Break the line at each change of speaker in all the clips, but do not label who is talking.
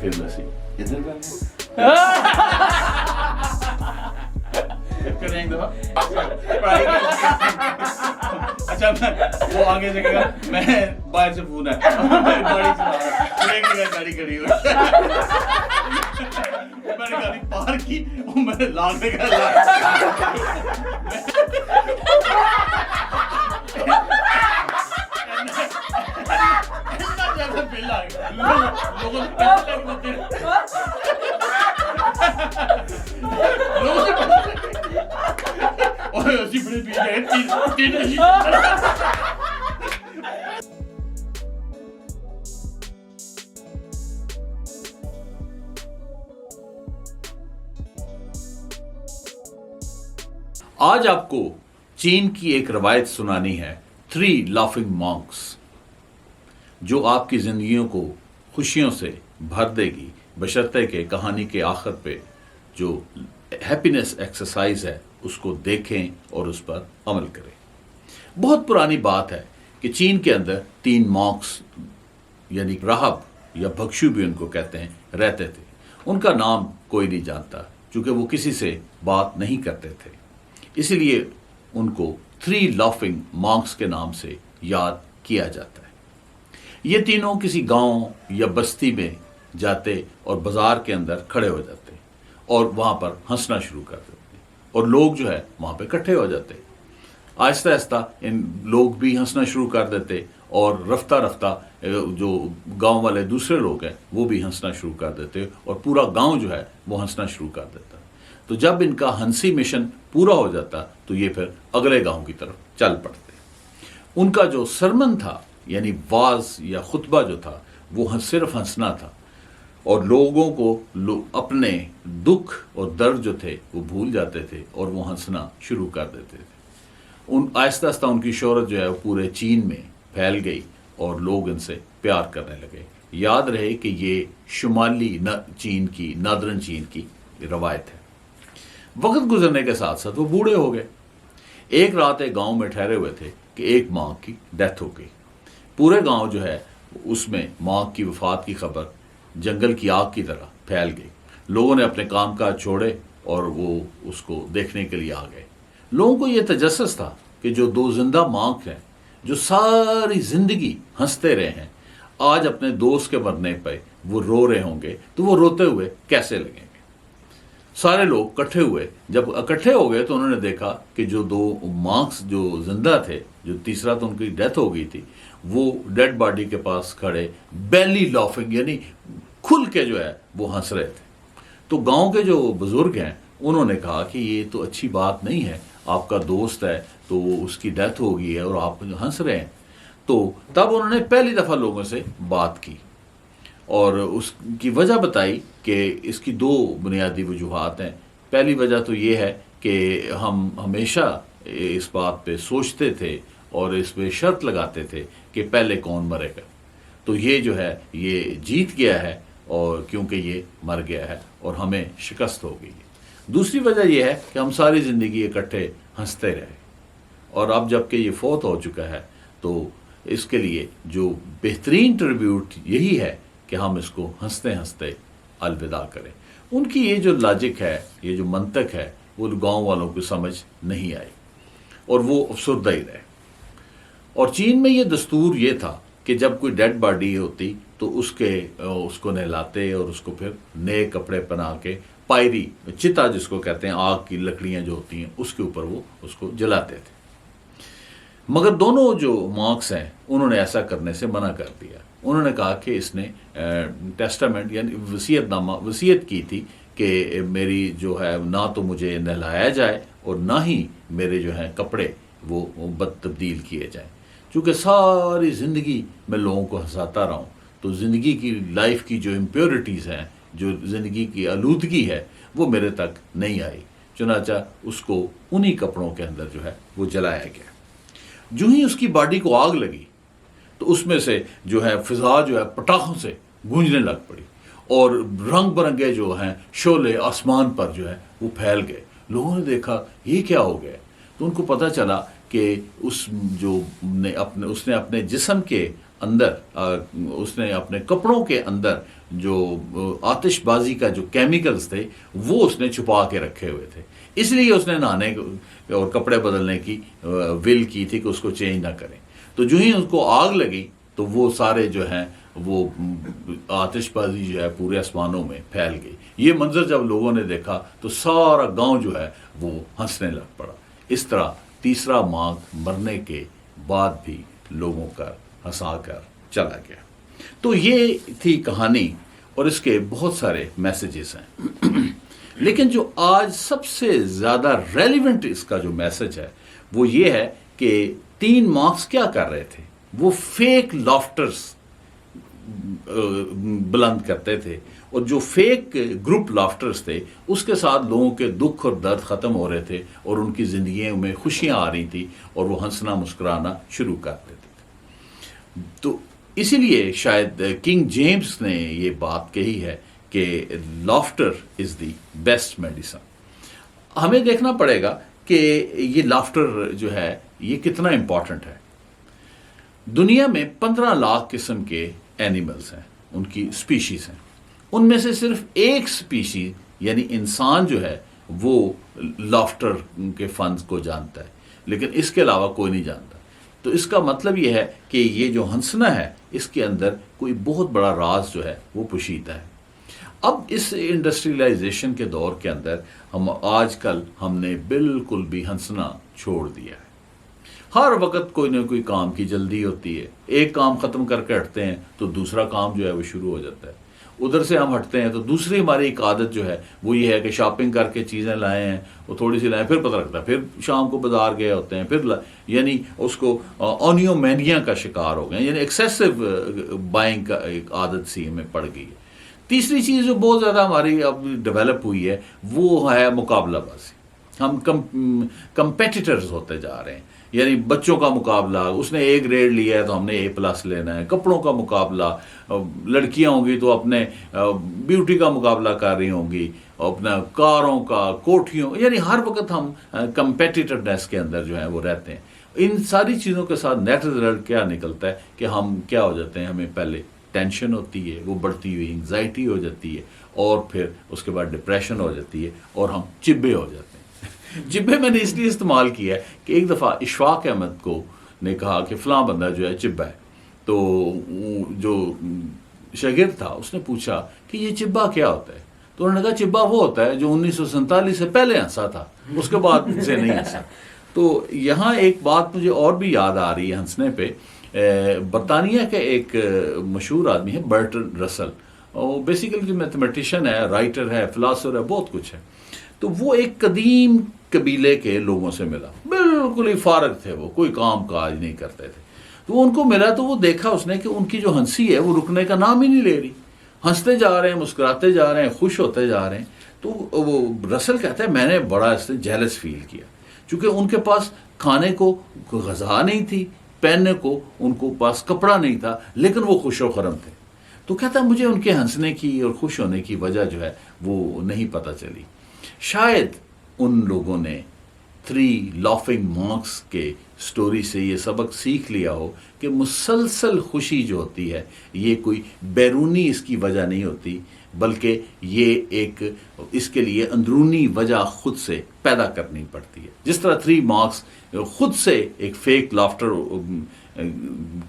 پھر لسی ادھر کریں ایک دفعہ پڑھائی اچھا وہ آگے سے کہے گا میں باہر سے فون ہے گاڑی چلا رہا گاڑی کھڑی ہوئی میں نے گاڑی پار کی میں نے لانے کا بل آ گیا لوگوں آج آپ کو چین کی ایک روایت سنانی ہے 3 لافنگ مانکس جو آپ کی زندگیوں کو خوشیوں سے بھر دے گی بشرطے کہ کہانی کے آخر پہ جو ہیپینس ایکسرسائز ہے اس کو دیکھیں اور اس پر عمل کریں. بہت پرانی بات ہے کہ چین کے اندر 3 مانکس یعنی راہب یا بھکشو بھی ان کو کہتے ہیں رہتے تھے. ان کا نام کوئی نہیں جانتا چونکہ وہ کسی سے بات نہیں کرتے تھے، اسی لیے ان کو 3 لافنگ مانکس کے نام سے یاد کیا جاتا ہے. یہ تینوں کسی گاؤں یا بستی میں جاتے اور بازار کے اندر کھڑے ہو جاتے اور وہاں پر ہنسنا شروع کر دیتے اور لوگ جو ہے وہاں پہ اکٹھے ہو جاتے. آہستہ آہستہ ان لوگ بھی ہنسنا شروع کر دیتے اور رفتہ رفتہ جو گاؤں والے دوسرے لوگ ہیں وہ بھی ہنسنا شروع کر دیتے اور پورا گاؤں جو ہے وہ ہنسنا شروع کر دیتا. تو جب ان کا ہنسی مشن پورا ہو جاتا تو یہ پھر اگلے گاؤں کی طرف چل پڑتے. ان کا جو سرمن تھا یعنی واز یا خطبہ جو تھا وہ صرف ہنسنا تھا اور لوگوں کو اپنے دکھ اور درد جو تھے وہ بھول جاتے تھے اور وہ ہنسنا شروع کر دیتے تھے. آہستہ آہستہ ان کی شہرت جو ہے وہ پورے چین میں پھیل گئی اور لوگ ان سے پیار کرنے لگے. یاد رہے کہ یہ شمالی چین کی نادرن چین کی روایت ہے. وقت گزرنے کے ساتھ ساتھ وہ بوڑھے ہو گئے. ایک رات ایک گاؤں میں ٹھہرے ہوئے تھے کہ ایک ماں کی ڈیتھ ہو گئی. پورے گاؤں جو ہے اس میں ماں کی وفات کی خبر جنگل کی آگ کی طرح پھیل گئی. لوگوں نے اپنے کام کاج چھوڑے اور وہ اس کو دیکھنے کے لیے آ گئے. لوگوں کو یہ تجسس تھا کہ جو 2 زندہ مانک ہیں جو ساری زندگی ہنستے رہے ہیں آج اپنے دوست کے مرنے پہ وہ رو رہے ہوں گے تو وہ روتے ہوئے کیسے لگیں گے. سارے لوگ اکٹھے ہوئے. جب اکٹھے ہو گئے تو انہوں نے دیکھا کہ جو 2 مانکس جو زندہ تھے جو تیسرا تو ان کی ڈیتھ ہو گئی تھی وہ ڈیڈ باڈی کے پاس کھڑے بیلی لافنگ یعنی کھل کے جو ہے وہ ہنس رہے تھے. تو گاؤں کے جو بزرگ ہیں انہوں نے کہا کہ یہ تو اچھی بات نہیں ہے، آپ کا دوست ہے تو اس کی ڈیتھ ہو گئی ہے اور آپ ہنس رہے ہیں. تو تب انہوں نے پہلی دفعہ لوگوں سے بات کی اور اس کی وجہ بتائی کہ اس کی 2 بنیادی وجوہات ہیں. پہلی وجہ تو یہ ہے کہ ہم ہمیشہ اس بات پہ سوچتے تھے اور اس پہ شرط لگاتے تھے کہ پہلے کون مرے گا، تو یہ جو ہے یہ جیت گیا ہے اور کیونکہ یہ مر گیا ہے اور ہمیں شکست ہو گئی ہے. دوسری وجہ یہ ہے کہ ہم ساری زندگی اکٹھے ہنستے رہے اور اب جب کہ یہ فوت ہو چکا ہے تو اس کے لیے جو بہترین ٹریبیوٹ یہی ہے کہ ہم اس کو ہنستے ہنستے الوداع کریں. ان کی یہ جو لاجک ہے، یہ جو منطق ہے، وہ گاؤں والوں کو سمجھ نہیں آئی اور وہ افسردہ ہی رہے. اور چین میں یہ دستور یہ تھا کہ جب کوئی ڈیڈ باڈی ہوتی تو اس کو نہلاتے اور اس کو پھر نئے کپڑے پہنا کے پائری چتا جس کو کہتے ہیں آگ کی لکڑیاں جو ہوتی ہیں اس کے اوپر وہ اس کو جلاتے تھے. مگر دونوں جو مانکس ہیں انہوں نے ایسا کرنے سے منع کر دیا. انہوں نے کہا کہ اس نے ٹیسٹامنٹ یعنی وصیت کی تھی کہ میری جو ہے نہ تو مجھے نہلایا جائے اور نہ ہی میرے جو ہیں کپڑے وہ بد تبدیل کیے جائیں. چونکہ ساری زندگی میں لوگوں کو ہنساتا رہا ہوں تو زندگی کی لائف کی جو امپیورٹیز ہیں، جو زندگی کی آلودگی ہے وہ میرے تک نہیں آئی. چنانچہ اس کو انہی کپڑوں کے اندر جو ہے وہ جلایا گیا. جو ہی اس کی باڈی کو آگ لگی تو اس میں سے جو ہے فضا جو ہے پٹاخوں سے گونجنے لگ پڑی اور رنگ برنگے جو ہیں شعلے آسمان پر جو ہے وہ پھیل گئے. لوگوں نے دیکھا یہ کیا ہو گیا تو ان کو پتہ چلا کہ اس نے اپنے جسم کے اندر اس نے اپنے کپڑوں کے اندر جو آتش بازی کا جو کیمیکلز تھے وہ اس نے چھپا کے رکھے ہوئے تھے، اس لیے اس نے نہانے اور کپڑے بدلنے کی ول کی تھی کہ اس کو چینج نہ کریں۔ تو جو ہی اس کو آگ لگی تو وہ سارے جو ہیں وہ آتش بازی جو ہے پورے آسمانوں میں پھیل گئی۔ یہ منظر جب لوگوں نے دیکھا تو سارا گاؤں جو ہے وہ ہنسنے لگ پڑا۔ اس طرح تیسرا مانگ مرنے کے بعد بھی لوگوں کا ہنسا کر چلا گیا۔ تو یہ تھی کہانی اور اس کے بہت سارے میسیجز ہیں، لیکن جو آج سب سے زیادہ ریلیونٹ اس کا جو میسج ہے وہ یہ ہے کہ 3 مارکس کیا کر رہے تھے؟ وہ فیک لافٹرز بلند کرتے تھے، اور جو فیک گروپ لافٹرز تھے اس کے ساتھ لوگوں کے دکھ اور درد ختم ہو رہے تھے اور ان کی زندگیوں میں خوشیاں آ رہی تھیں اور وہ ہنسنا مسکرانا شروع کر دیتے تھے۔ تو اسی لیے شاید کنگ جیمز نے یہ بات کہی ہے کہ laughter is the best medicine. ہمیں دیکھنا پڑے گا کہ یہ لافٹر جو ہے یہ کتنا امپورٹنٹ ہے۔ دنیا میں 15 لاکھ قسم کے اینیملز ہیں، ان کی سپیشیز ہیں، ان میں سے صرف ایک سپیشیز یعنی انسان جو ہے وہ لافٹر کے فنز کو جانتا ہے، لیکن اس کے علاوہ کوئی نہیں جانتا۔ تو اس کا مطلب یہ ہے کہ یہ جو ہنسنا ہے اس کے اندر کوئی بہت بڑا راز جو ہے وہ پوشیدہ ہے۔ اب اس انڈسٹریلائزیشن کے دور کے اندر آج کل ہم نے بالکل بھی ہنسنا چھوڑ دیا ہے۔ ہر وقت کوئی نہ کوئی کام کی جلدی ہوتی ہے، ایک کام ختم کر کے ہٹتے ہیں تو دوسرا کام جو ہے وہ شروع ہو جاتا ہے، ادھر سے ہم ہٹتے ہیں تو دوسری ہماری ایک عادت جو ہے وہ یہ ہے کہ شاپنگ کر کے چیزیں لائے ہیں، وہ تھوڑی سی لائیں، پھر پتہ لگتا ہے پھر شام کو بازار گئے ہوتے ہیں، پھر یعنی اس کو آنیو مینیا کا شکار ہو گئے، یعنی ایکسیسو بائنگ کا ایک عادت سی ہمیں پڑ گئی ہے۔ تیسری چیز جو بہت زیادہ ہماری اب ڈیولپ ہوئی ہے وہ ہے مقابلہ بازی۔ ہم کمپیٹیٹرز ہوتے جا رہے ہیں، یعنی بچوں کا مقابلہ، اس نے اے گریڈ لیا ہے تو ہم نے A+ لینا ہے، کپڑوں کا مقابلہ، لڑکیاں ہوں گی تو اپنے بیوٹی کا مقابلہ کر رہی ہوں گی، اپنا کاروں کا، کوٹھیوں، یعنی ہر وقت ہم کمپیٹیٹرنیس کے اندر جو ہے وہ رہتے ہیں۔ ان ساری چیزوں کے ساتھ نیٹ رزلٹ کیا نکلتا ہے کہ ہم کیا ہو جاتے ہیں، ہمیں پہلے ٹینشن ہوتی ہے، وہ بڑھتی ہوئی انگزائٹی ہو جاتی ہے، اور پھر اس کے بعد ڈپریشن ہو جاتی ہے اور ہم چبے ہو جاتے ہیں۔ چبے میں نے اس لیے استعمال کیا ہے کہ ایک دفعہ اشفاق احمد کو نے کہا کہ فلاں بندہ جو ہے چبا ہے، تو جو شاگرد تھا اس نے پوچھا کہ یہ چبا کیا ہوتا ہے، تو انہوں نے کہا چبا وہ ہوتا ہے جو 1947 سے پہلے ہنسا تھا، اس کے بعد سے نہیں ہنسا۔ تو یہاں ایک بات مجھے اور بھی یاد آ رہی ہے ہنسنے پہ، برطانیہ کے ایک مشہور آدمی ہے برٹرنڈ رسل، وہ بیسیکلی میتھمیٹیشین ہے، رائٹر ہے، فلاسفر ہے، بہت کچھ ہے۔ تو وہ ایک قدیم قبیلے کے لوگوں سے ملا، بالکل ہی فارغ تھے، وہ کوئی کام کاج نہیں کرتے تھے۔ تو ان کو ملا تو وہ دیکھا اس نے کہ ان کی جو ہنسی ہے وہ رکنے کا نام ہی نہیں لے رہی، ہنستے جا رہے ہیں، مسکراتے جا رہے ہیں، خوش ہوتے جا رہے ہیں۔ تو وہ رسل کہتا ہے میں نے بڑا اس سے جیلس فیل کیا، چونکہ ان کے پاس کھانے کو غذا نہیں تھی، پہننے کو ان کو پاس کپڑا نہیں تھا، لیکن وہ خوش و خرم تھے۔ تو کہتا ہے مجھے ان کے ہنسنے کی اور خوش ہونے کی وجہ جو ہے وہ نہیں پتہ چلی۔ شاید ان لوگوں نے 3 لافنگ مانکس کے سٹوری سے یہ سبق سیکھ لیا ہو کہ مسلسل خوشی جو ہوتی ہے یہ کوئی بیرونی اس کی وجہ نہیں ہوتی، بلکہ یہ ایک اس کے لیے اندرونی وجہ خود سے پیدا کرنی پڑتی ہے۔ جس طرح 3 مارکس خود سے ایک فیک لافٹر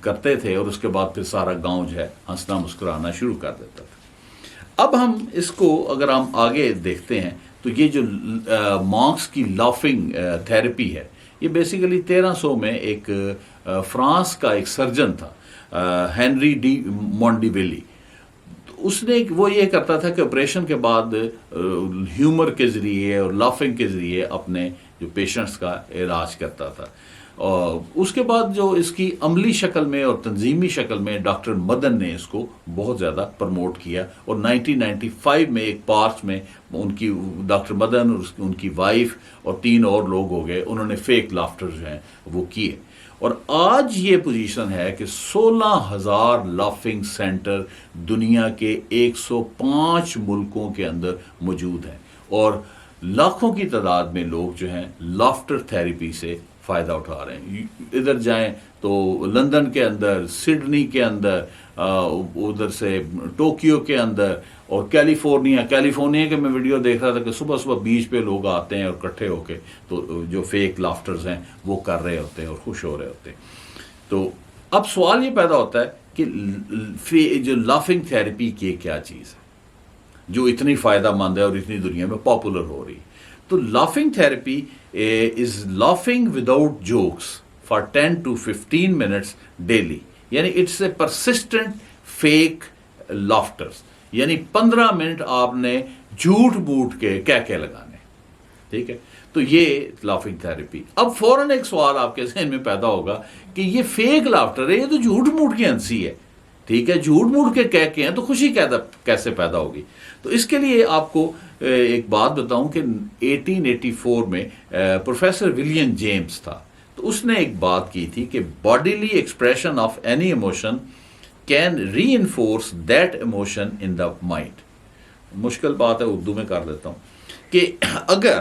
کرتے تھے اور اس کے بعد پھر سارا گاؤں جو ہے ہنسنا مسکرانا شروع کر دیتا تھا۔ اب ہم اس کو اگر ہم آگے دیکھتے ہیں تو یہ جو مانکس کی لافنگ تھیراپی ہے یہ بیسیکلی 1300 میں ایک فرانس کا ایک سرجن تھا، ہینری ڈی مونڈیویلی۔ اس نے وہ یہ کرتا تھا کہ آپریشن کے بعد ہیومر کے ذریعے اور لافنگ کے ذریعے اپنے جو پیشنٹس کا علاج کرتا تھا۔ اور اس کے بعد جو اس کی عملی شکل میں اور تنظیمی شکل میں ڈاکٹر مدن نے اس کو بہت زیادہ پروموٹ کیا، اور 1995 میں ایک پارچ میں ان کی ڈاکٹر مدن اور ان کی وائف اور 3 اور لوگ ہو گئے، انہوں نے فیک لافٹر جو ہیں وہ کیے۔ اور آج یہ پوزیشن ہے کہ 16,000 لافنگ سینٹر دنیا کے 105 ملکوں کے اندر موجود ہیں، اور لاکھوں کی تعداد میں لوگ جو ہیں لافٹر تھیراپی سے فائدہ اٹھا رہے ہیں. ادھر جائیں تو لندن کے اندر، سڈنی کے اندر، ادھر سے ٹوکیو کے اندر، اور کیلیفورنیا کے میں ویڈیو دیکھ رہا تھا کہ صبح صبح بیچ پہ لوگ آتے ہیں اور اکٹھے ہو کے تو جو فیک لافٹرز ہیں وہ کر رہے ہوتے ہیں اور خوش ہو رہے ہوتے ہیں. تو اب سوال یہ پیدا ہوتا ہے کہ جو لافنگ تھیراپی کی کیا چیز ہے جو اتنی فائدہ مند ہے اور اتنی دنیا میں پاپولر ہو رہی. تو laughing therapy is laughing without jokes for 10 to 15 minutes daily. یعنی اٹس اے پرسسٹنٹ فیک لافٹرز. یعنی 15 منٹ آپ نے جھوٹ بوٹ کے کہہ لگانے. ٹھیک ہے، تو یہ لافنگ تھیراپی. اب فوراً ایک سوال آپ کے ذہن میں پیدا ہوگا کہ یہ فیک لافٹر ہے، یہ تو جھوٹ موٹ کی ہنسی ہے. ٹھیک ہے، جھوٹ موٹ کے کہہ کے ہیں تو خوشی کیسے پیدا ہوگی. تو اس کے لیے آپ کو ایک بات بتاؤں کہ 1884 میں پروفیسر ولیم جیمز تھا، تو اس نے ایک بات کی تھی کہ bodily expression of any emotion can reinforce that emotion in the mind. مشکل بات ہے، اردو میں کر دیتا ہوں کہ اگر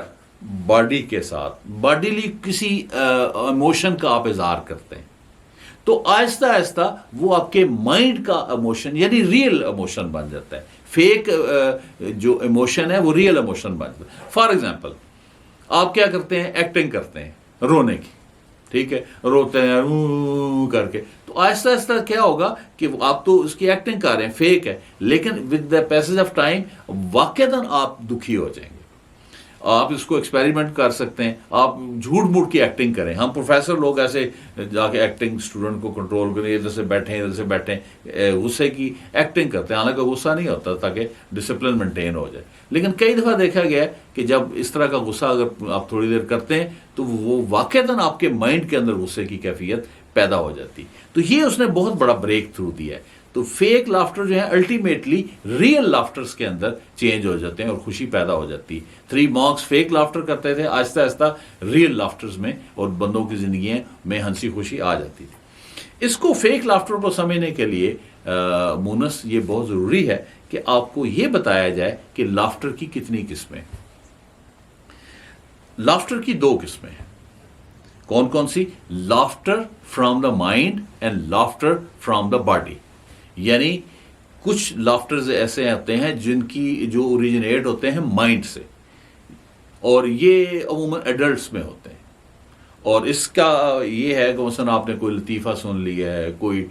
باڈی کے ساتھ باڈیلی کسی ایموشن کا آپ اظہار کرتے ہیں تو آہستہ آہستہ وہ آپ کے مائنڈ کا ایموشن یعنی ریئل ایموشن بن جاتا ہے. فیک جو ایموشن ہے وہ ریئل ایموشن بن جاتا ہے. فار ایگزامپل آپ کیا کرتے ہیں، ایکٹنگ کرتے ہیں رونے کی. ٹھیک ہے، روتے ہیں کر کے، تو آہستہ آہستہ کیا ہوگا کہ آپ تو اس کی ایکٹنگ کر رہے ہیں، فیک ہے، لیکن with the passage of time واقعتاً آپ دکھی ہو جائیں گے. آپ اس کو ایکسپیریمنٹ کر سکتے ہیں، آپ جھوٹ موٹ کی ایکٹنگ کریں. ہم پروفیسر لوگ ایسے جا کے ایکٹنگ اسٹوڈنٹ کو کنٹرول کریں، ادھر سے بیٹھیں غصے کی ایکٹنگ کرتے ہیں، حالانکہ غصہ نہیں ہوتا تاکہ ڈسپلن مینٹین ہو جائے. لیکن کئی دفعہ دیکھا گیا ہے کہ جب اس طرح کا غصہ اگر آپ تھوڑی دیر کرتے ہیں تو وہ واقعتاً آپ کے مائنڈ کے اندر غصے کی کیفیت پیدا ہو جاتی. تو یہ اس نے بہت بڑا بریک تھرو دیا ہے. تو فیک لافٹر جو ہے الٹیمیٹلی ریئل لافٹرز کے اندر چینج ہو جاتے ہیں اور خوشی پیدا ہو جاتی. 3 monks فیک لافٹر کرتے تھے، آہستہ آہستہ ریئل لافٹرز میں اور بندوں کی زندگیوں میں ہنسی خوشی آ جاتی تھی. اس کو فیک لافٹر کو سمجھنے کے لیے مونس یہ بہت ضروری ہے کہ آپ کو یہ بتایا جائے کہ لافٹر کی کتنی قسمیں. لافٹر کی 2 قسمیں ہیں. کون کون سی؟ Laughter from the mind and laughter from the body. یعنی کچھ لافٹرز ایسے ہوتے ہیں جو اوریجنیٹ ہوتے ہیں مائنڈ سے، اور یہ عموماً ایڈلٹس میں ہوتے ہیں. اور اس کا یہ ہے کہ مثلا آپ نے کوئی لطیفہ سن لیا ہے، کوئی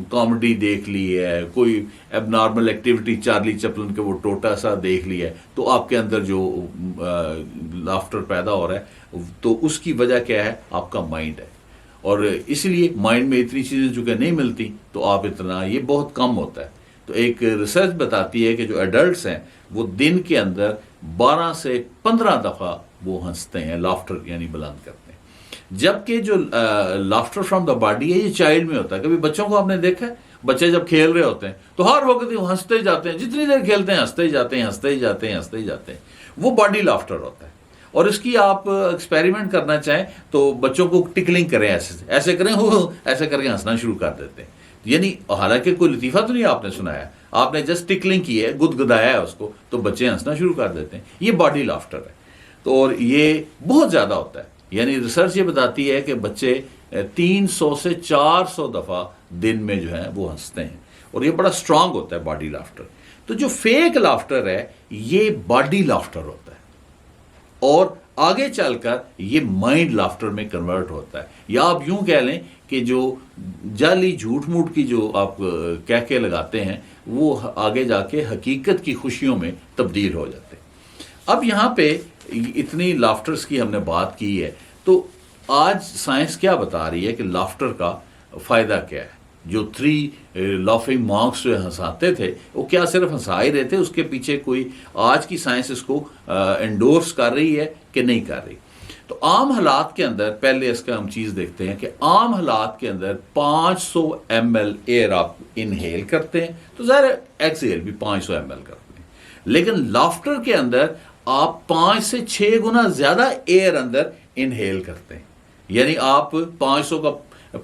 کامیڈی دیکھ لی ہے، کوئی اب نارمل ایکٹیویٹی چارلی چپلن کے وہ ٹوٹا سا دیکھ لیا ہے، تو آپ کے اندر جو لافٹر پیدا ہو رہا ہے تو اس کی وجہ کیا ہے؟ آپ کا مائنڈ ہے. اور اسی لیے مائنڈ میں اتنی چیزیں چونکہ نہیں ملتی تو آپ اتنا یہ بہت کم ہوتا ہے. تو ایک ریسرچ بتاتی ہے کہ جو ایڈلٹس ہیں وہ دن کے اندر 12 سے 15 دفعہ وہ ہنستے ہیں، لافٹر یعنی بلند کرتے ہیں. جبکہ جو لافٹر فرام دا باڈی ہے یہ چائلڈ میں ہوتا ہے. کبھی بچوں کو آپ نے دیکھا ہے، بچے جب کھیل رہے ہوتے ہیں تو ہر وقت وہ ہنستے ہی جاتے ہیں، جتنی دیر کھیلتے ہیں ہنستے ہی جاتے ہیں. وہ باڈی لافٹر ہوتا ہے. اور اس کی آپ ایکسپیریمنٹ کرنا چاہیں تو بچوں کو ٹکلنگ کریں، ایسے کریں، ایسے کر کے ہنسنا شروع کر دیتے ہیں. یعنی حالانکہ کوئی لطیفہ تو نہیں آپ نے سنایا، آپ نے جسٹ ٹکلنگ کی ہے، گدگدایا ہے اس کو، تو بچے ہنسنا شروع کر دیتے ہیں. یہ باڈی لافٹر ہے. تو اور یہ بہت زیادہ ہوتا ہے. یعنی ریسرچ یہ بتاتی ہے کہ بچے 300 سے 400 دفعہ دن میں جو ہے وہ ہنستے ہیں، اور یہ بڑا سٹرانگ ہوتا ہے باڈی لافٹر. تو جو فیک لافٹر ہے یہ باڈی لافٹر ہوتا ہے، اور آگے چل کر یہ مائنڈ لافٹر میں کنورٹ ہوتا ہے. یا آپ یوں کہہ لیں کہ جو جعلی جھوٹ موٹ کی جو آپ کہہ کے لگاتے ہیں وہ آگے جا کے حقیقت کی خوشیوں میں تبدیل ہو جاتے ہیں. اب یہاں پہ اتنی لافٹرز کی ہم نے بات کی ہے، تو آج سائنس کیا بتا رہی ہے کہ لافٹر کا فائدہ کیا ہے. جو 3 لافنگ مانکس جو ہنساتے تھے وہ کیا صرف ہنسا ہی رہے تھے؟ اس کے پیچھے کوئی آج کی سائنس اس کو انڈورس کر رہی ہے کہ نہیں کر رہی. تو عام حالات کے اندر پہلے اس کا ہم چیز دیکھتے ہیں کہ عام حالات کے اندر 500 ml ایئر آپ انہیل کرتے ہیں تو ظاہر ایکسہیل بھی 500 ml کرتے ہیں. لیکن لافٹر کے اندر آپ 5 سے 6 گنا زیادہ ایئر اندر انہیل کرتے ہیں. یعنی آپ 500 کا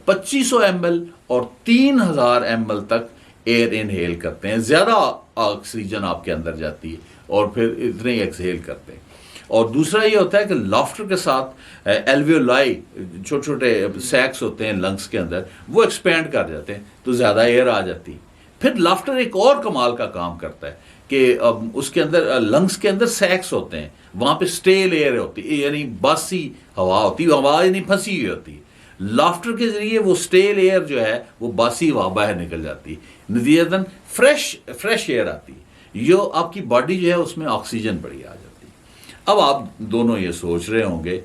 2500 ml اور 3000 ml تک ایئر انہیل کرتے ہیں. زیادہ آکسیجن آپ کے اندر جاتی ہے اور پھر اتنے ہی ایکسہیل کرتے ہیں. اور دوسرا یہ ہوتا ہے کہ لافٹر کے ساتھ ایلویولائی، چھوٹے چھوٹے سیکس ہوتے ہیں لنگس کے اندر، وہ ایکسپینڈ کر جاتے ہیں تو زیادہ ایئر آ جاتی. پھر لافٹر ایک اور کمال کا کام کرتا ہے کہ اس کے اندر لنگس کے اندر سیکس ہوتے ہیں، وہاں پہ اسٹیل ایئر ہوتی ہے، یعنی باسی ہوا ہوتی ہے، ہوا یعنی پھنسی ہوئی ہوتی ہے. لافٹر کے ذریعے وہ اسٹیل ایئر جو ہے وہ باسی ہوا باہر نکل جاتی ہے، نتیجتاً فریش ایئر آتی ہے، یہ آپ کی باڈی جو ہے اس میں آکسیجن بڑی آ جاتی ہے. اب آپ دونوں یہ سوچ رہے ہوں گے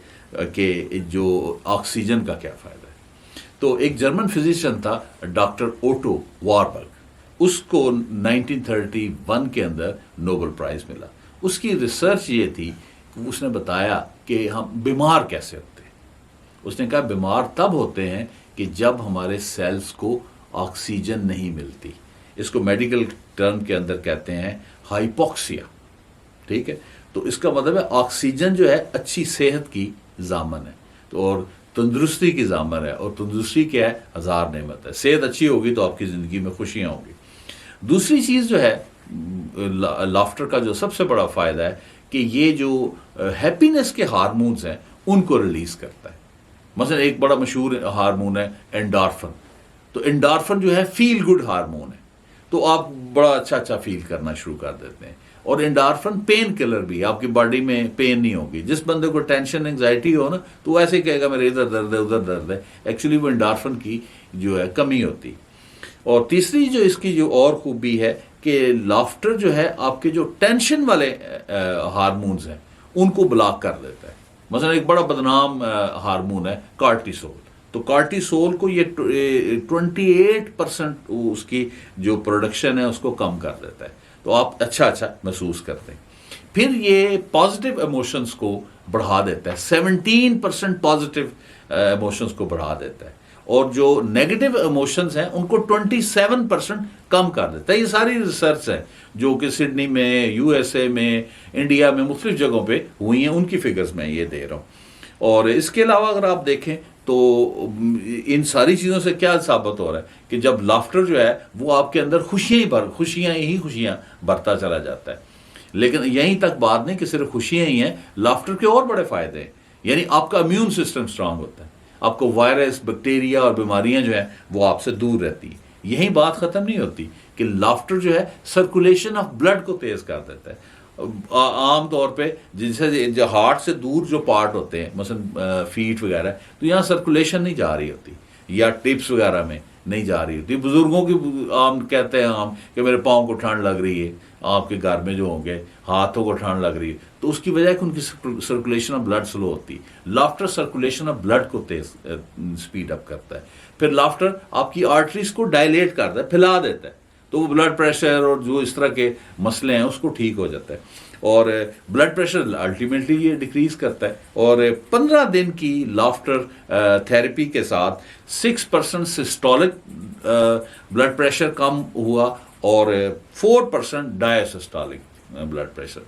کہ جو آکسیجن کا کیا فائدہ ہے. تو ایک جرمن فزیشین تھا ڈاکٹر اوٹو واربرگ، اس کو 1931 کے اندر نوبل پرائز ملا. اس کی ریسرچ یہ تھی کہ اس نے بتایا کہ ہم بیمار کیسے ہوتے ہیں. اس نے کہا بیمار تب ہوتے ہیں کہ جب ہمارے سیلز کو آکسیجن نہیں ملتی. اس کو میڈیکل ٹرم کے اندر کہتے ہیں ہائپوکسیا. ٹھیک ہے، تو اس کا مطلب ہے آکسیجن جو ہے اچھی صحت کی ضامن ہے، تو اور تندرستی کی ضامن ہے، اور تندرستی کیا ہے؟ ہزار نعمت ہے. صحت اچھی ہوگی تو آپ کی زندگی میں خوشیاں ہوں گی. دوسری چیز جو ہے لافٹر کا جو سب سے بڑا فائدہ ہے کہ یہ جو ہیپینس کے ہارمونز ہیں ان کو ریلیز کرتا ہے. مثلا ایک بڑا مشہور ہارمون ہے انڈارفن. تو انڈارفن جو ہے فیل گڈ ہارمون ہے، تو آپ بڑا اچھا فیل کرنا شروع کر دیتے ہیں. اور انڈارفن پین کلر بھی ہے، آپ کی باڈی میں پین نہیں ہوگی. جس بندے کو ٹینشن انگزائٹی ہو نا تو وہ ایسے ہی کہے گا میرے ادھر درد ہے ادھر درد ہے، ایکچولی وہ انڈارفن کی جو ہے کمی ہوتی. اور تیسری جو اس کی جو اور خوبی ہے کہ لافٹر جو ہے آپ کے جو ٹینشن والے ہارمونز ہیں ان کو بلاک کر دیتا ہے. مثلا ایک بڑا بدنام ہارمون ہے کارٹیسول. تو کارٹیسول کو یہ 28% اس کی جو پروڈکشن ہے اس کو کم کر دیتا ہے، تو آپ اچھا محسوس کرتے ہیں. پھر یہ پازیٹیو ایموشنز کو بڑھا دیتا ہے، 17% پازیٹیو ایموشنز کو بڑھا دیتا ہے، اور جو نیگیٹو ایموشنز ہیں ان کو 27% کم کر دیتا ہے. یہ ساری ریسرچ ہے جو کہ سڈنی میں، یو ایس اے میں، انڈیا میں مختلف جگہوں پہ ہوئی ہیں، ان کی فگرز میں یہ دے رہا ہوں. اور اس کے علاوہ اگر آپ دیکھیں تو ان ساری چیزوں سے کیا ثابت ہو رہا ہے کہ جب لافٹر جو ہے وہ آپ کے اندر خوشیاں بھرتا چلا جاتا ہے. لیکن یہیں تک بات نہیں کہ صرف خوشیاں ہی ہیں، لافٹر کے اور بڑے فائدے ہیں. یعنی آپ کا امیون سسٹم اسٹرانگ ہوتا ہے، آپ کو وائرس، بیکٹیریا اور بیماریاں جو ہیں وہ آپ سے دور رہتی ہیں. یہی بات ختم نہیں ہوتی کہ لافٹر جو ہے سرکولیشن آف بلڈ کو تیز کر دیتا ہے. عام طور پہ جیسے ہارٹ سے دور جو پارٹ ہوتے ہیں مثلا فیٹ وغیرہ، تو یہاں سرکولیشن نہیں جا رہی ہوتی، یا ٹپس وغیرہ میں نہیں جا رہی ہوتی. بزرگوں کی عام کہتے ہیں کہ میرے پاؤں کو ٹھنڈ لگ رہی ہے، آپ کے گھر میں جو ہوں گے ہاتھوں کو ٹھنڈ لگ رہی ہے، تو اس کی وجہ ہے کہ ان کی سرکولیشن آف بلڈ سلو ہوتی ہے. لافٹر سرکولیشن آف بلڈ کو تیز سپیڈ اپ کرتا ہے. پھر لافٹر آپ کی آرٹریز کو ڈائلیٹ کرتا ہے، پھیلا دیتا ہے، تو وہ بلڈ پریشر اور جو اس طرح کے مسئلے ہیں اس کو ٹھیک ہو جاتا ہے. اور بلڈ پریشر الٹیمیٹلی یہ ڈیکریز کرتا ہے. اور 15 دن کی لافٹر تھیراپی کے ساتھ 6% سسٹولک بلڈ پریشر کم ہوا، اور 4% diastolic blood pressure.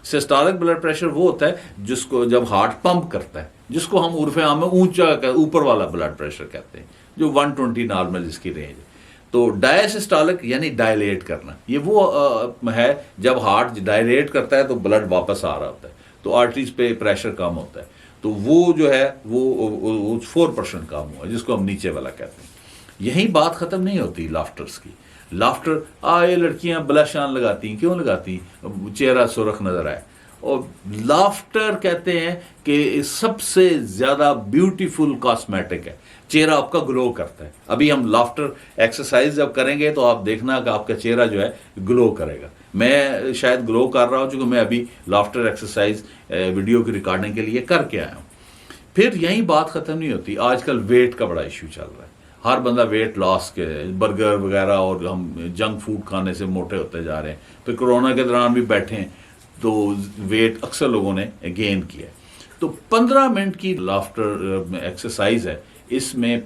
Systolic blood pressure وہ ہوتا ہے جس کو جب ہارٹ پمپ کرتا ہے، جس کو ہم عرف عام میں اونچا اوپر والا بلڈ پریشر کہتے ہیں، جو 120 نارمل جس کی رینج ہے. تو ڈائسسٹولک یعنی ڈائلیٹ کرنا، یہ وہ ہے جب ہارٹ ڈائلیٹ کرتا ہے تو بلڈ واپس آ رہا ہوتا ہے، تو آرٹریز پہ پریشر کم ہوتا ہے. تو وہ جو ہے وہ 4% کم ہوا، جس کو ہم نیچے والا کہتے ہیں. یہی بات ختم نہیں ہوتی لافٹرز کی. لافٹر یہ لڑکیاں بلش آن لگاتی ہیں، کیوں لگاتی ہیں؟ چہرہ سرخ نظر آئے. اور لافٹر کہتے ہیں کہ سب سے زیادہ بیوٹیفل کاسمیٹک ہے. چہرہ آپ کا گلو کرتا ہے. ابھی ہم لافٹر ایکسرسائز جب کریں گے تو آپ دیکھنا کہ آپ کا چہرہ جو ہے گلو کرے گا. میں شاید گلو کر رہا ہوں چونکہ میں ابھی لافٹر ایکسرسائز ویڈیو کی ریکارڈنگ کے لیے کر کے آیا ہوں. پھر یہی بات ختم نہیں ہوتی. آج کل ویٹ کا بڑا ایشو چل رہا ہے، ہر بندہ ویٹ لاس کے، برگر وغیرہ اور ہم جنک فوڈ کھانے سے موٹے ہوتے جا رہے ہیں. پھر کرونا کے دوران بھی بیٹھے ہیں تو ویٹ اکثر لوگوں نے گین کیا. تو 15 منٹ کی لافٹر ایکسرسائز ہے، اس میں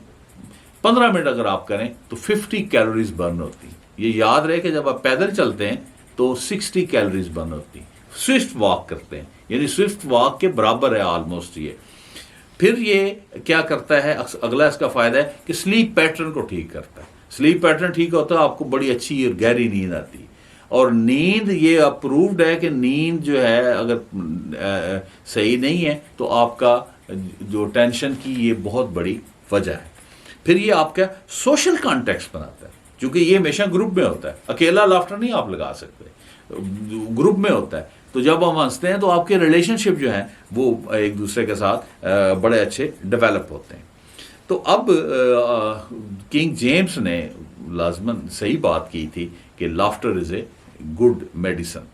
15 منٹ اگر آپ کریں تو 50 کیلوریز برن ہوتی. یہ یاد رہے کہ جب آپ پیدل چلتے ہیں تو 60 کیلوریز برن ہوتی. سوئفٹ واک کرتے ہیں یعنی سوئفٹ واک کے برابر ہے آلموسٹ یہ. پھر یہ کیا کرتا ہے، اگلا اس کا فائدہ ہے کہ سلیپ پیٹرن کو ٹھیک کرتا ہے. سلیپ پیٹرن ٹھیک ہوتا ہے، آپ کو بڑی اچھی اور گہری نیند آتی ہے. اور نیند یہ اپرووڈ ہے کہ نیند جو ہے اگر صحیح نہیں ہے تو آپ کا جو ٹینشن کی یہ بہت بڑی وجہ ہے. پھر یہ آپ کا سوشل کانٹیکس بناتا ہے کیونکہ یہ ہمیشہ گروپ میں ہوتا ہے. اکیلا لافٹر نہیں آپ لگا سکتے, گروپ میں ہوتا ہے. تو جب ہم ہنستے ہیں تو آپ کے ریلیشن شپ جو ہیں وہ ایک دوسرے کے ساتھ بڑے اچھے ڈیولپ ہوتے ہیں. تو اب کنگ جیمس نے لازماً صحیح بات کی تھی کہ laughter is a good medicine.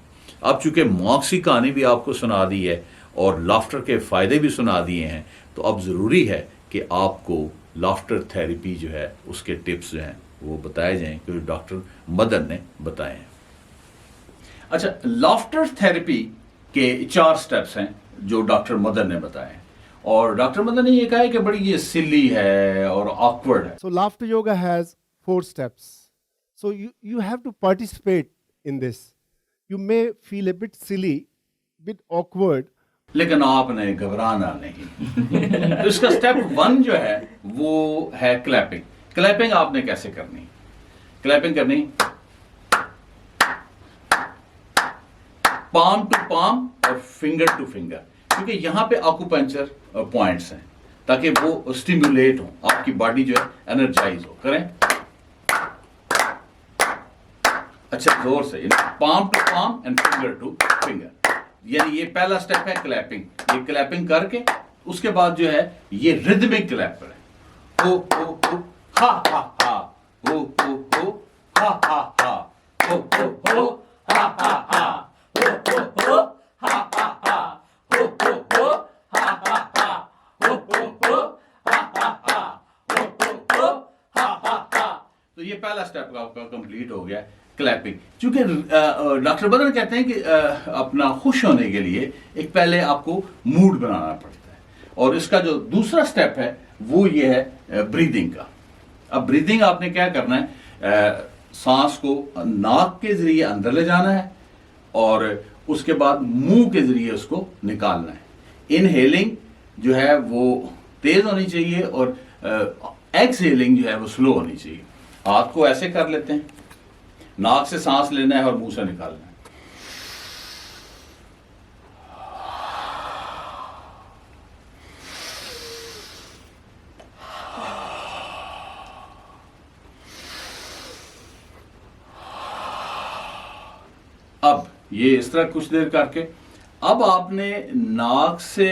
اب چونکہ مونکس کی کہانی بھی آپ کو سنا دی ہے اور لافٹر کے فائدے بھی سنا دیے ہیں, تو اب ضروری ہے کہ آپ کو لافٹر تھیراپی جو ہے اس کے ٹپس جو ہیں وہ بتائے جائیں کیونکہ ڈاکٹر مدن نے بتائے ہیں. اچھا, لافٹر تھیراپی کے 4 سٹیپس ہیں جو ڈاکٹر مدن نے بتائے ہیں, اور ڈاکٹر مدن نے یہ کہا ہے کہ بڑی یہ سلی ہے اور آکورڈ ہے.
So laughter yoga has 4 steps. So you have to participate in this. You may feel a bit silly, bit awkward.
لیکن آپ نے گھبرانا نہیں. تو اس کا سٹیپ 1 جو ہے وہ ہے کلیپنگ. کلیپنگ آپ نے کیسے کرنی؟ کلیپنگ کرنی پام ٹو پام اور فنگر ٹو فنگر, کیونکہ یہاں پہ آکوپنچر پوائنٹس ہیں تاکہ وہ اسٹیمولیٹ ہوں, آپ کی باڈی جو ہے انرجائز ہو. کریں اچھا زور سے, palm to palm and finger to finger. یعنی یہ پہلا سٹیپ ہے کلیپنگ. یہ کلیپنگ کر کے اس کے بعد جو ہے یہ ردمک کلیپر ہے. ہو ہو ہو ہا ہا ہا, ہو ہو ہو ہا ہا ہا, ہو ہو ہو ہا ہا ہا, ہو ہو ہو ہا ہا ہا, ہو ہو ہو ہا ہا ہا, ہو ہو ہو ہا ہا ہا, ہو ہو ہو ہا ہا ہا. تو یہ پہلا سٹیپ آپ کا کمپلیٹ ہو گیا کلیپنگ. چونکہ ڈاکٹر بدن کہتے ہیں کہ اپنا خوش ہونے کے لیے ایک پہلے آپ کو موڈ بنانا پڑتا ہے, اور اس کا جو دوسرا سٹیپ ہے وہ یہ ہے بریدنگ کا. اب بریدنگ آپ نے کیا کرنا ہے, سانس کو ناک کے ذریعے اندر لے جانا ہے اور اس کے بعد منہ کے ذریعے اس کو نکالنا ہے. انہیلنگ جو ہے وہ تیز ہونی چاہیے اور ایکسہیلنگ جو ہے وہ سلو ہونی چاہیے. ہاتھ کو ایسے کر لیتے ہیں, ناک سے سانس لینا ہے اور منہ سے نکالنا ہے. اب یہ اس طرح کچھ دیر کر کے اب آپ نے ناک سے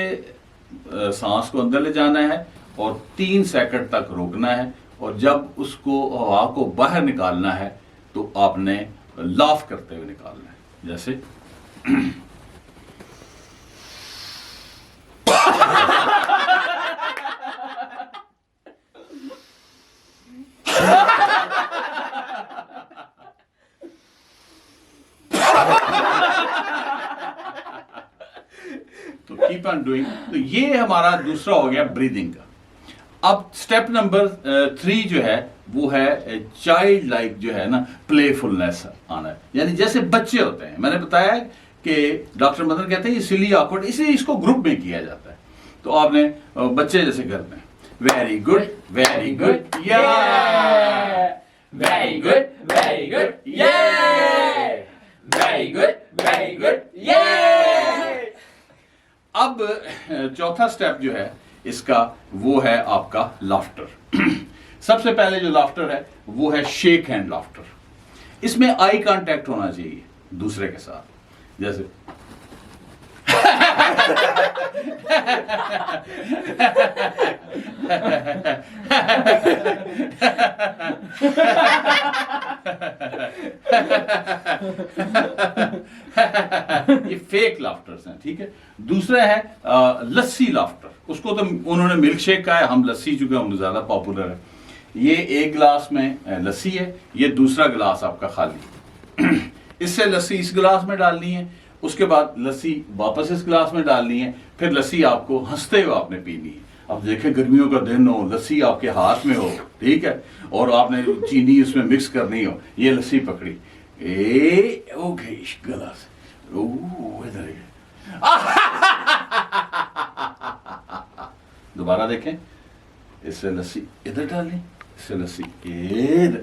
سانس کو اندر لے جانا ہے اور 3 سیکنڈ تک روکنا ہے, اور جب اس کو ہوا کو باہر نکالنا ہے تو آپ نے لاف کرتے ہوئے نکالنا ہے. جیسے تو کیپ آن ڈوئنگ. تو یہ ہمارا دوسرا ہو گیا بریدنگ کا. اب سٹیپ نمبر 3 جو ہے وہ ہے چائلڈ لائک جو ہے نا پلے فلنس آنا ہے, یعنی جیسے بچے ہوتے ہیں. میں نے بتایا کہ ڈاکٹر مدن کہتے ہیں یہ سلی آکورڈ, اس لیے اس کو گروپ میں کیا جاتا ہے. تو آپ نے بچے جیسے کرتے ہیں ویری گڈ ویری گڈ یا ویری گڈ ویری گڈ یا ویری گڈ ویری گڈ یا. اب چوتھا سٹیپ جو ہے اس کا وہ ہے آپ کا لافٹر. سب سے پہلے جو لافٹر ہے وہ ہے شیک ہینڈ لافٹر. اس میں آئی کانٹیکٹ ہونا چاہیے دوسرے کے ساتھ. جیسے یہ فیک لافٹرز ہیں, ٹھیک ہے. دوسرا ہے لسی لافٹر. اس کو تو انہوں نے ملک شیک کہا ہے, ہم لسی چونکہ ہم زیادہ پاپولر ہے. یہ ایک گلاس میں لسی ہے, یہ دوسرا گلاس آپ کا خالی. اس سے لسی اس گلاس میں ڈالنی ہے, اس کے بعد لسی واپس اس گلاس میں ڈالنی ہے, پھر لسی آپ کو ہنستے ہوئے آپ نے پینی ہے. اب دیکھیں گرمیوں کا دن ہو, لسی آپ کے ہاتھ میں ہو, ٹھیک ہے, اور آپ نے چینی اس میں مکس کرنی ہو, یہ لسی پکڑی, گلاس ادھر دوبارہ دیکھیں, اس سے لسی ادھر ڈالیں, اس سے لسی ادھر.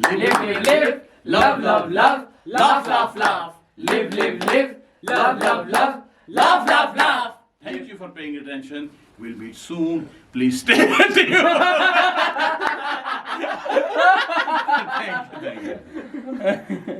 live live live, love love love, laugh laugh laugh, live live live, love love love, laugh laugh laugh.
Thank you for paying attention. We'll meet soon. Please stay with you. Thank you.